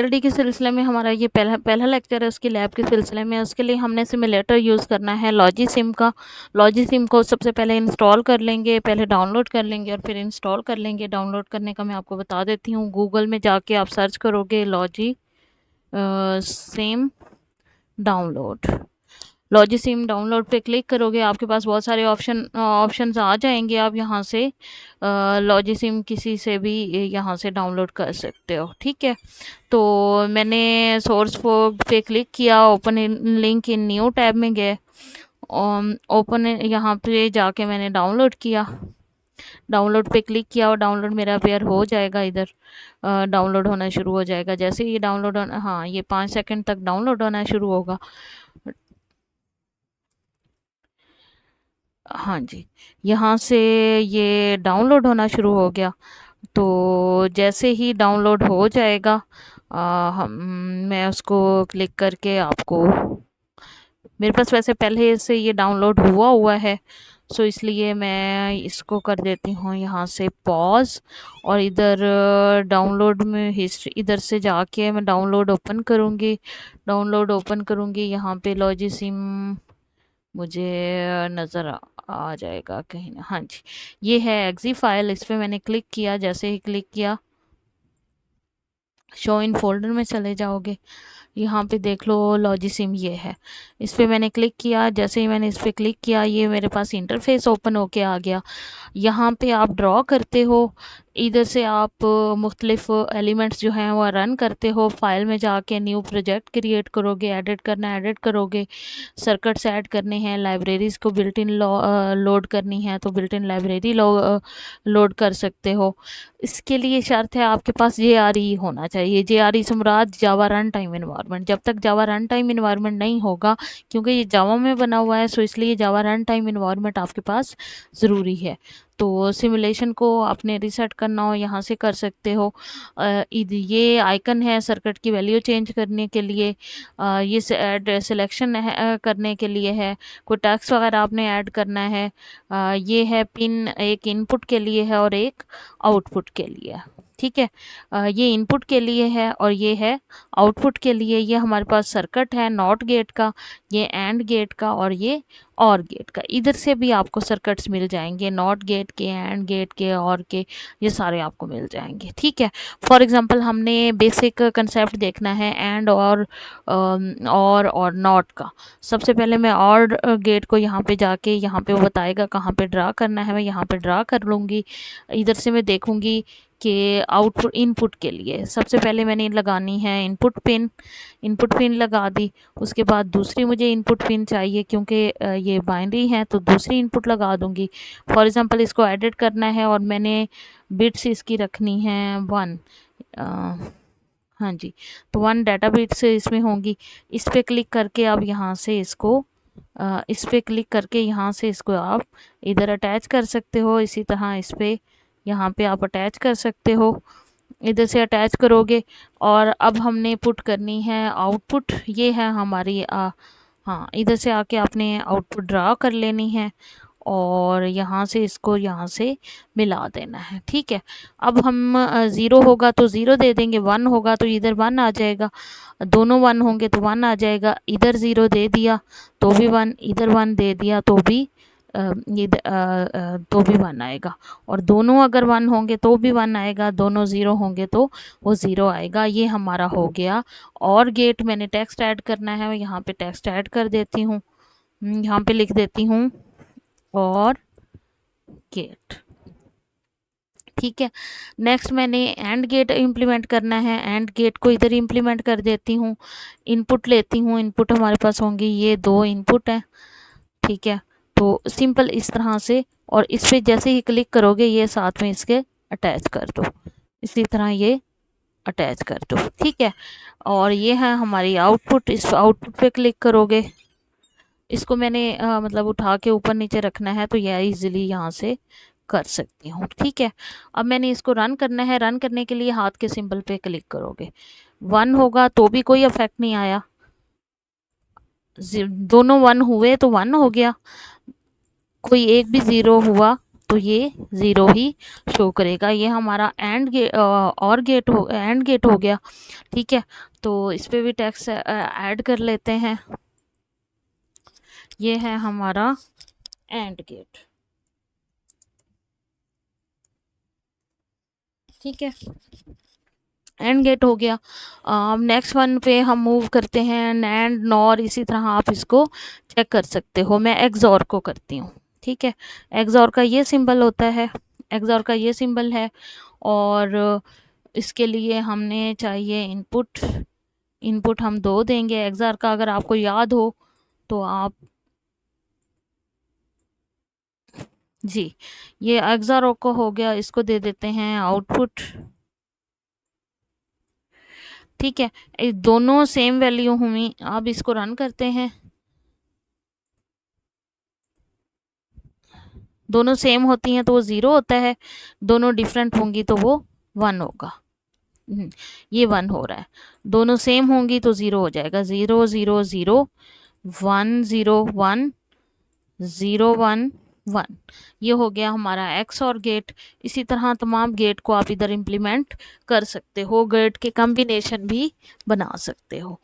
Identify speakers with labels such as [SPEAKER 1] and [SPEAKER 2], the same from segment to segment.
[SPEAKER 1] LD के सिलसिले में हमारा ये पहला लेक्चर है उसकी लैब के सिलसिले में। उसके लिए हमने सिमुलेटर यूज़ करना है लॉजिसिम का। लॉजिसिम को सबसे पहले इंस्टॉल कर लेंगे, पहले डाउनलोड कर लेंगे और फिर इंस्टॉल कर लेंगे। डाउनलोड करने का मैं आपको बता देती हूँ। गूगल में जाके आप सर्च करोगे सिम डाउनलोड। लॉजिसिम डाउनलोड पे क्लिक करोगे, आपके पास बहुत सारे ऑप्शंस आ जाएंगे। आप यहाँ से लॉजिसिम किसी से भी यहाँ से डाउनलोड कर सकते हो, ठीक है। तो मैंने सोर्स पे क्लिक किया, open in link in new tab में गए, ओपन यहाँ पे जाके मैंने डाउनलोड किया। डाउनलोड पे क्लिक किया और डाउनलोड मेरा अपेयर हो जाएगा। इधर डाउनलोड होना शुरू हो जाएगा। जैसे ये डाउनलोड होना, हाँ, ये 5 सेकंड तक डाउनलोड होना शुरू होगा। हाँ जी, यहाँ से ये डाउनलोड होना शुरू हो गया। तो जैसे ही डाउनलोड हो जाएगा हम मैं उसको क्लिक करके आपको, मेरे पास वैसे पहले से ये डाउनलोड हुआ है, सो इसलिए मैं इसको कर देती हूँ यहाँ से पॉज। और इधर डाउनलोड में हिस्ट्री, इधर से जाके मैं डाउनलोड ओपन करूँगी। यहाँ पे लॉजिसिम मुझे नज़र आ जाएगा कहीं ना। हाँ जी, ये है एक्जी फाइल। इस पर मैंने क्लिक किया। जैसे ही क्लिक किया, शो इन फोल्डर में चले जाओगे। यहाँ पे देख लो लॉजिसिम ये है। इस पर मैंने क्लिक किया। जैसे ही मैंने इस पर क्लिक किया, ये मेरे पास इंटरफेस ओपन होके आ गया। यहाँ पे आप ड्रॉ करते हो, इधर से आप मुख्तलिफ एलिमेंट्स जो हैं वो रन करते हो। फाइल में जाके न्यू प्रोजेक्ट क्रिएट करोगे, एडिट करना एडिट करोगे, सर्किट्स ऐड करने हैं, लाइब्रेरीज़ को बिल्ट इन लोड करनी है तो बिल्ट इन लाइब्रेरी लोड कर सकते हो। इसके लिए शर्त है आपके पास JRE होना चाहिए। JRE से मुराद जावा रन टाइम इन्वायरमेंट। जब तक जावा रन टाइम इन्वायरमेंट नहीं होगा, क्योंकि ये जावा में बना हुआ है, सो इसलिए जावा रन टाइम इन्वायरमेंट आपके पास ज़रूरी है। तो सिमुलेशन को आपने रीसेट करना हो, यहाँ से कर सकते हो। ये आइकन है सर्किट की वैल्यू चेंज करने के लिए। ये सिलेक्शन करने के लिए है। कोई टैक्स वगैरह आपने ऐड करना है। ये है पिन, एक इनपुट के लिए है और एक आउटपुट के लिए है, ठीक है। ये इनपुट के लिए है और ये है आउटपुट के लिए। ये हमारे पास सर्किट है नॉट गेट का, ये एंड गेट का और ये और गेट का। इधर से भी आपको सर्किट्स मिल जाएंगे, नॉट गेट के, एंड गेट के, और के, ये सारे आपको मिल जाएंगे, ठीक है। फॉर एग्जांपल हमने बेसिक कंसेप्ट देखना है एंड और नॉट का। सबसे पहले मैं और गेट को यहाँ पे जाके, यहाँ पे वो बताएगा कहाँ पे ड्रा करना है, मैं यहाँ पे ड्रा कर लूँगी। इधर से मैं देखूँगी कि आउटपुट इनपुट के लिए सबसे पहले मैंने लगानी है इनपुट पिन लगा दी। उसके बाद दूसरी मुझे इनपुट पिन चाहिए, क्योंकि ये बाइनरी है तो दूसरी इनपुट लगा दूंगी। फॉर एग्जांपल इसको एडिट करना है और मैंने बिट्स इसकी रखनी है 1। हाँ जी, तो 1 डाटा बिट्स इसमें होंगी। इस पर क्लिक करके आप यहाँ से इसको इस पर क्लिक करके यहाँ से इसको आप इधर अटैच कर सकते हो। इसी तरह इस पर यहाँ पे आप अटैच कर सकते हो, इधर से अटैच करोगे। और अब हमने पुट करनी है आउटपुट, ये है हमारी हाँ, इधर से आके आपने आउटपुट ड्रा कर लेनी है और यहाँ से इसको यहाँ से मिला देना है, ठीक है। अब हम 0 होगा तो 0 दे देंगे, 1 होगा तो इधर 1 आ जाएगा, दोनों 1 होंगे तो 1 आ जाएगा। इधर 0 दे दिया तो भी 1, इधर 1 दे दिया तो भी तो भी 1 आएगा। और दोनों अगर 1 होंगे तो भी 1 आएगा, दोनों 0 होंगे तो वो 0 आएगा। ये हमारा हो गया। और गेट मैंने टेक्स्ट ऐड करना है, मैं यहाँ पे टेक्स्ट ऐड कर देती हूँ। यहाँ पे लिख देती हूँ और गेट, ठीक है। नेक्स्ट मैंने एंड गेट इम्प्लीमेंट करना है, एंड गेट को इधर इम्प्लीमेंट कर देती हूँ। इनपुट लेती हूँ, इनपुट हमारे पास होंगी ये 2 इनपुट हैं, ठीक है। तो सिंपल इस तरह से, और इस पर जैसे ही क्लिक करोगे ये साथ में इसके अटैच कर दो, इसी तरह ये अटैच कर दो, ठीक है। और ये है हमारी आउटपुट। इस आउटपुट पे क्लिक करोगे, इसको मैंने मतलब उठा के ऊपर नीचे रखना है तो यह इजीली यहाँ से कर सकती हूँ, ठीक है। अब मैंने इसको रन करना है। रन करने के लिए हाथ के सिंबल पे क्लिक करोगे। 1 होगा तो भी कोई इफेक्ट नहीं आया, दोनों 1 हुए तो 1 हो गया, कोई एक भी 0 हुआ तो ये 0 ही शो करेगा। ये हमारा एंड गेट हो गया। ठीक है, तो इस पे भी टेक्स्ट ऐड कर लेते हैं। ये है हमारा एंड गेट। ठीक है, एंड गेट हो गया। अब नेक्स्ट वन पे हम मूव करते हैं, नैंड नॉर, इसी तरह आप इसको चेक कर सकते हो। मैं एक्सॉर को करती हूँ। ठीक है, एक्सॉर का ये सिंबल होता है, एक्सॉर का ये सिंबल है। और इसके लिए हमने चाहिए इनपुट। इनपुट हम 2 देंगे एक्सॉर का, अगर आपको याद हो तो आप जी, ये एक्सॉर को हो गया, इसको दे देते हैं आउटपुट। ठीक है, ये दोनों सेम वैल्यू हुई। अब इसको रन करते हैं। दोनों सेम होती हैं तो वो 0 होता है, दोनों डिफरेंट होंगी तो वो 1 होगा। ये 1 हो रहा है। दोनों सेम होंगी तो 0 हो जाएगा। 0 0 0 1 0 1 0 1 1। ये हो गया हमारा एक्स और गेट। इसी तरह तमाम गेट को आप इधर इम्प्लीमेंट कर सकते हो, गेट के कॉम्बिनेशन भी बना सकते हो।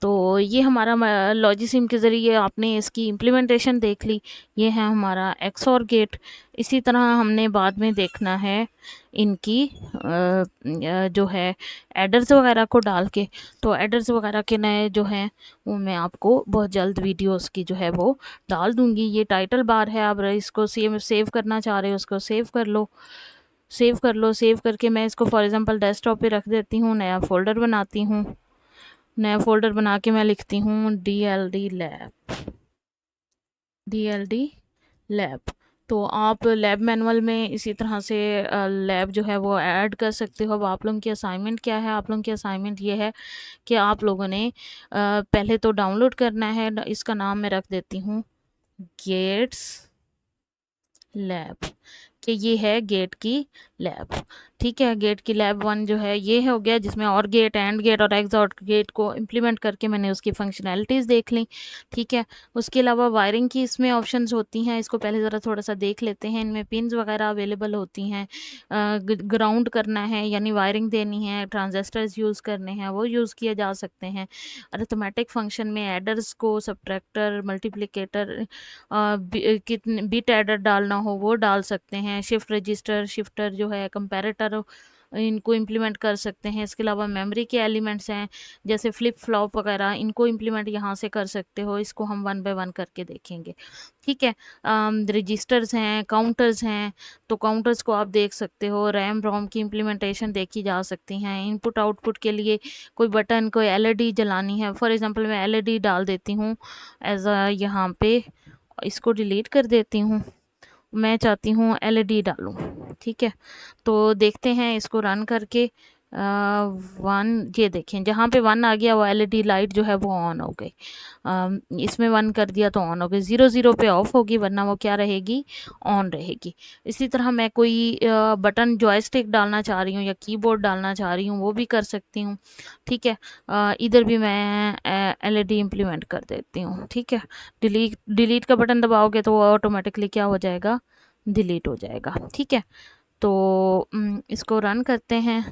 [SPEAKER 1] तो ये हमारा लॉजिसिम के ज़रिए आपने इसकी इम्प्लीमेंटेशन देख ली। ये है हमारा एक्स और गेट। इसी तरह हमने बाद में देखना है इनकी जो है एडर्स वगैरह को डाल के। तो एडर्स वगैरह के नए जो हैं वो मैं आपको बहुत जल्द वीडियोस की जो है वो डाल दूंगी। ये टाइटल बार है, आप इसको सेव करना चाह रहे हो उसको सेव कर लो, सेव कर लो। सेव करके मैं इसको फॉर एग्जांपल डेस्कटॉप पे रख देती हूँ, नया फोल्डर बनाती हूँ। नया फोल्डर बना के मैं लिखती हूँ DLD लैब। तो आप लैब मैनुअल में इसी तरह से लैब जो है वो ऐड कर सकते हो। अब आप लोगों की असाइनमेंट क्या है? आप लोगों की असाइनमेंट ये है कि आप लोगों ने पहले तो डाउनलोड करना है। इसका नाम मैं रख देती हूँ गेट्स लैब, कि ये है गेट की लैब। ठीक है, गेट की लैब 1 जो है ये हो गया, जिसमें और गेट, एंड गेट और एक्सॉर गेट को इम्प्लीमेंट करके मैंने उसकी फंक्शनैलिटीज़ देख ली। ठीक है, उसके अलावा वायरिंग की इसमें ऑप्शंस होती हैं, इसको पहले ज़रा थोड़ा सा देख लेते हैं। इनमें पिन्स वगैरह अवेलेबल होती हैं। ग्राउंड करना है यानी वायरिंग देनी है, ट्रांजिस्टर्स यूज़ करने हैं, वो यूज़ किए जा सकते हैं। अरिथमेटिक फंक्शन में एडर्स को, सब्ट्रैक्टर, मल्टीप्लिकेटर, कितने बिट एडर डालना हो वो डाल सकते हैं। शिफ्ट रजिस्टर, शिफ्टर जो है, कंपैरेटर, इनको इम्प्लीमेंट कर सकते हैं। इसके अलावा मेमोरी के एलिमेंट्स हैं जैसे फ्लिप फ्लॉप वगैरह, इनको इम्प्लीमेंट यहाँ से कर सकते हो। इसको हम 1 बाय 1 करके देखेंगे। ठीक है, रजिस्टर्स हैं, काउंटर्स हैं, तो काउंटर्स को आप देख सकते हो। रैम रोम की इम्प्लीमेंटेशन देखी जा सकती हैं। इनपुट आउटपुट के लिए कोई बटन, कोई एलईडी जलानी है, फॉर एग्जांपल मैं एलईडी डाल देती हूँ एज अ यहाँ पे, इसको डिलीट कर देती हूँ। मैं चाहती हूँ एलईडी डालूँ। ठीक है, तो देखते हैं इसको रन करके। 1, ये देखें जहाँ पे 1 आ गया वो एलईडी लाइट जो है वो ऑन हो गई। इसमें 1 कर दिया तो ऑन हो गई। 0 0 पे ऑफ होगी, वरना वो क्या रहेगी, ऑन रहेगी। इसी तरह मैं कोई बटन जॉयस्टिक डालना चाह रही हूँ या कीबोर्ड डालना चाह रही हूँ, वो भी कर सकती हूँ। ठीक है, इधर भी मैं एलईडी इम्प्लीमेंट कर देती हूँ। ठीक है, डिलीट का बटन दबाओगे तो वो ऑटोमेटिकली क्या हो जाएगा, डिलीट हो जाएगा। ठीक है, तो इसको रन करते हैं।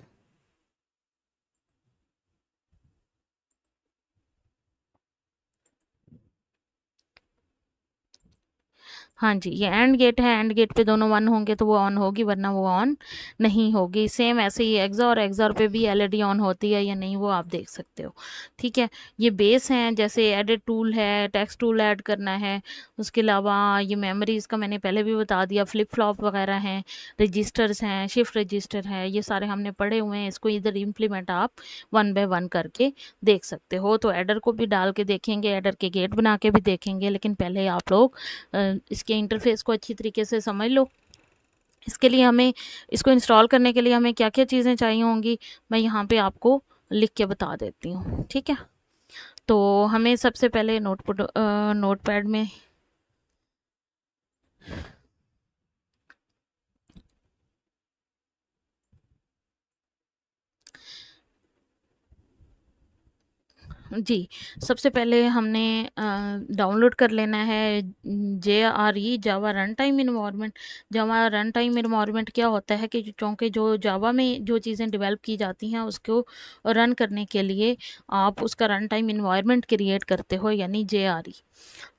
[SPEAKER 1] हाँ जी, ये एंड गेट है। एंड गेट पे दोनों 1 होंगे तो वो ऑन होगी, वरना वो ऑन नहीं होगी। सेम ऐसे ही एक्सॉर, एक्सॉर पे भी एलईडी ऑन होती है या नहीं वो आप देख सकते हो। ठीक है, ये बेस हैं, जैसे एडिट टूल है, टेक्स्ट टूल ऐड करना है। उसके अलावा ये मेमोरीज का मैंने पहले भी बता दिया, फ्लिप फ्लॉप वगैरह हैं, रजिस्टर्स हैं, शिफ्ट रजिस्टर है, ये सारे हमने पढ़े हुए हैं। इसको इधर इम्प्लीमेंट आप 1 बाय 1 करके देख सकते हो। तो एडर को भी डाल के देखेंगे, एडर के गेट बना के भी देखेंगे, लेकिन पहले आप लोग इसके इंटरफेस को अच्छी तरीके से समझ लो। इसके लिए हमें, इसको इंस्टॉल करने के लिए हमें क्या क्या चीज़ें चाहिए होंगी, मैं यहाँ पे आपको लिख के बता देती हूँ। ठीक है, तो हमें सबसे पहले नोटपैड में जी, सबसे पहले हमने डाउनलोड कर लेना है JRE जावा रन टाइम इन्वायरमेंट। जावा रन टाइम इन्वायरमेंट क्या होता है कि चूँकि जो जावा में जो चीज़ें डेवलप की जाती हैं उसको रन करने के लिए आप उसका रन टाइम इन्वायरमेंट क्रिएट करते हो, यानी JRE।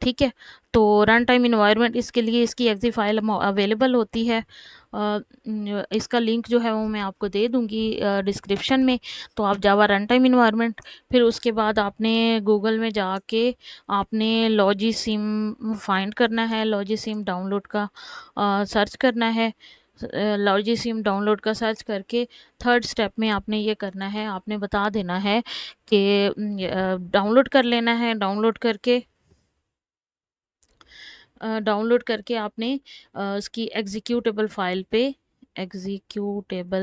[SPEAKER 1] ठीक है, तो रन टाइम इन्वायरमेंट इसके लिए इसकी एग्जी फाइल अवेलेबल होती है। इसका लिंक जो है वो मैं आपको दे दूंगी डिस्क्रिप्शन में। तो आप जावा रन टाइम इन्वायरमेंट, फिर उसके बाद आपने गूगल में जाके आपने लॉजी सिम फाइंड करना है, लॉजी सिम डाउनलोड का सर्च करना है। लॉजी सिम डाउनलोड का सर्च करके थर्ड स्टेप में आपने ये करना है, आपने बता देना है कि डाउनलोड कर लेना है। डाउनलोड करके आपने उसकी एग्जीक्यूटेबल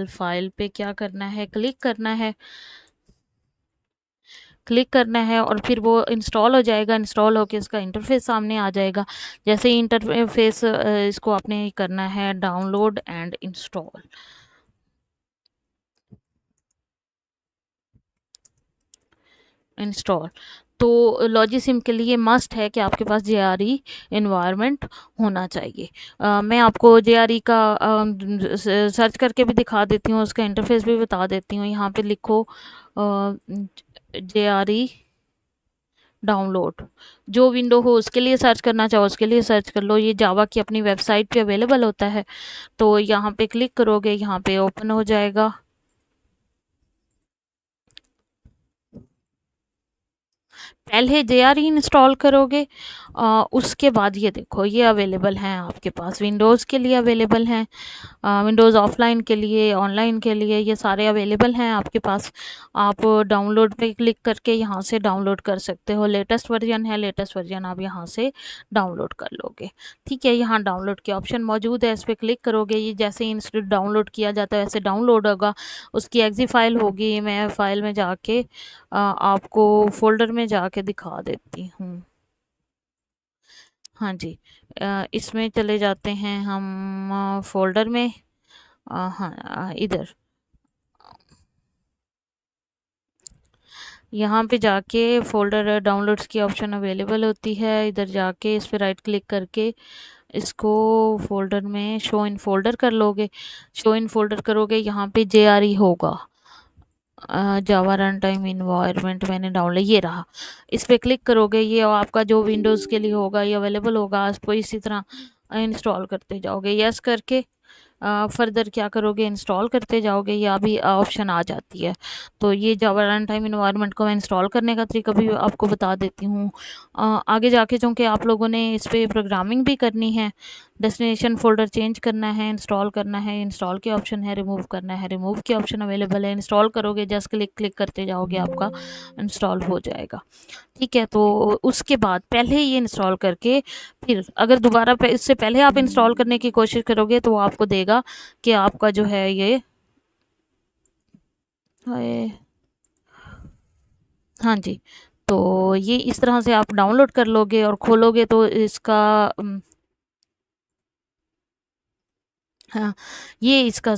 [SPEAKER 1] फाइल पे क्या करना है, क्लिक करना है और फिर वो इंस्टॉल हो जाएगा। इंस्टॉल होके इसका इंटरफेस सामने आ जाएगा। जैसे ही इंटरफेस इसको आपने करना है डाउनलोड एंड इंस्टॉल। तो लॉजी सिम के लिए मस्ट है कि आपके पास JRE इन्वायरमेंट होना चाहिए। मैं आपको JRE का सर्च करके भी दिखा देती हूँ, उसका इंटरफेस भी बता देती हूँ। यहाँ पे लिखो JRE डाउनलोड, जो विंडो हो उसके लिए सर्च करना चाहो उसके लिए सर्च कर लो। ये जावा की अपनी वेबसाइट पे अवेलेबल होता है। तो यहाँ पे क्लिक करोगे, यहाँ पे ओपन हो जाएगा। पहले JRE इंस्टॉल करोगे, उसके बाद ये देखो ये अवेलेबल हैं आपके पास, विंडोज़ के लिए अवेलेबल हैं, विंडोज़ ऑफलाइन के लिए, ऑनलाइन के लिए, ये सारे अवेलेबल हैं आपके पास। आप डाउनलोड पे क्लिक करके यहाँ से डाउनलोड कर सकते हो। लेटेस्ट वर्जन है, लेटेस्ट वर्जन आप यहाँ से डाउनलोड कर लोगे। ठीक है, यहाँ डाउनलोड के ऑप्शन मौजूद है, इस पर क्लिक करोगे, ये जैसे ही इंस्टेंट डाउनलोड किया जाता है वैसे डाउनलोड होगा। उसकी एग्जी फाइल होगी, मैं फाइल में जाके आपको फोल्डर में जाके दिखा देती हूँ। हाँ जी, इसमें चले जाते हैं हम फोल्डर में। हाँ, इधर यहाँ पे जाके फोल्डर डाउनलोड्स की ऑप्शन अवेलेबल होती है। इधर जाके इस पे राइट क्लिक करके इसको फोल्डर में शो इन फोल्डर कर लोगे। शो इन फोल्डर करोगे, यहाँ पे JRE होगा, जावा रन टाइम इन्वायरमेंट मैंने डाउनलोड, ये रहा। इस पर क्लिक करोगे, ये आपका जो विंडोज़ के लिए होगा ये अवेलेबल होगा। इसको इसी तरह इंस्टॉल करते जाओगे, यस करके फर्दर क्या करोगे, इंस्टॉल करते जाओगे, या भी ऑप्शन आ जाती है। तो ये जावा रन टाइम इन्वायरमेंट को मैं इंस्टॉल करने का तरीका भी आपको बता देती हूँ। आगे जाके चूँकि आप लोगों ने इस पर प्रोग्रामिंग भी करनी है, डेस्टिनेशन फोल्डर चेंज करना है, इंस्टॉल करना है, इंस्टॉल के ऑप्शन है, रिमूव करना है, रिमूव के ऑप्शन अवेलेबल है। इंस्टॉल करोगे, जस्ट क्लिक क्लिक करते जाओगे, आपका इंस्टॉल हो जाएगा। ठीक है, तो उसके बाद पहले ये इंस्टॉल करके फिर अगर दोबारा इससे पहले आप इंस्टॉल करने की कोशिश करोगे तो वो आपको देगा कि आपका जो है ये हाय, हाँ जी। तो ये इस तरह से आप डाउनलोड कर लोगे और खोलोगे तो इसका हाँ, ये इसका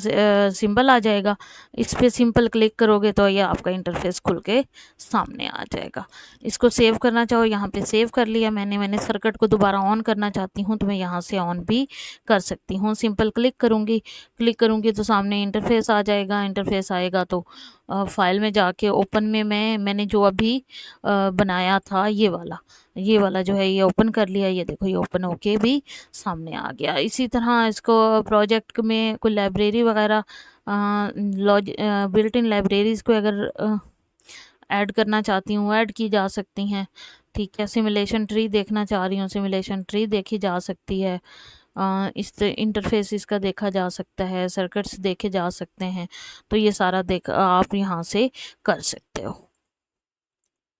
[SPEAKER 1] सिंबल आ जाएगा। इस पे सिंपल क्लिक करोगे तो ये आपका इंटरफेस खुल के सामने आ जाएगा। इसको सेव करना चाहो, यहाँ पे सेव कर लिया मैंने सर्किट को दोबारा ऑन करना चाहती हूँ तो मैं यहाँ से ऑन भी कर सकती हूँ। सिंपल क्लिक करूँगी तो सामने इंटरफेस आ जाएगा। इंटरफेस आएगा तो फाइल में जाके ओपन में मैंने जो अभी बनाया था ये वाला जो है ये ओपन कर लिया। ये देखो ये ओपन होके भी सामने आ गया। इसी तरह इसको प्रोजेक्ट में कोई लाइब्रेरी वगैरह बिल्ट इन लाइब्रेरीज़ को अगर ऐड करना चाहती हूँ ऐड की जा सकती हैं। ठीक है, सिमुलेशन ट्री देखना चाह रही हूँ, सिमुलेशन ट्री देखी जा सकती है। इस इंटरफेस इसका देखा जा सकता है, सर्किट्स देखे जा सकते हैं। तो ये सारा देख आप यहाँ से कर सकते हो।